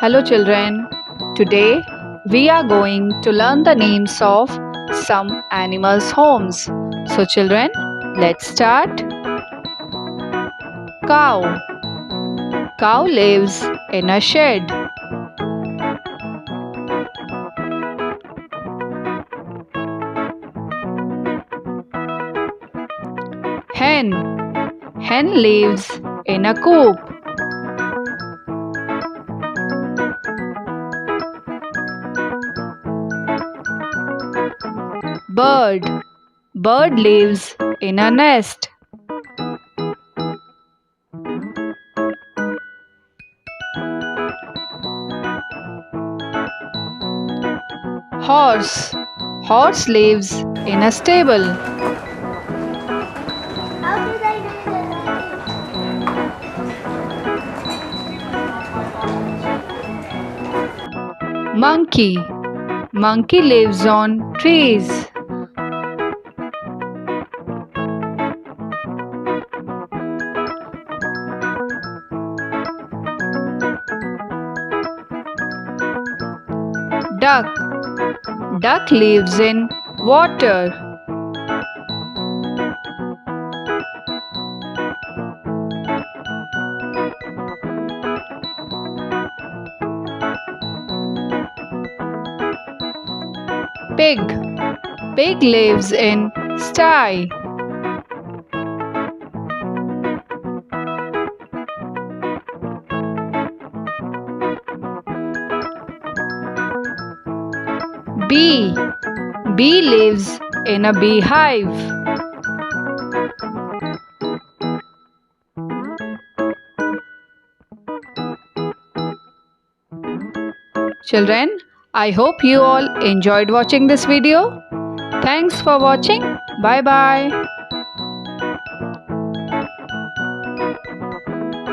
Hello, children. Today we are going to learn the names of some animals' homes. So, children, let's start. Cow. Cow lives in a shed. Hen. Hen lives in a coop. Bird. Bird lives in a nest. Horse. Horse lives in a stable. How did I know Monkey. Monkey lives on trees. Duck. Duck lives in water. Pig. Pig lives in sty. Bee. Bee lives in a beehive. Children, I hope you all enjoyed watching this video. Thanks for watching. Bye bye.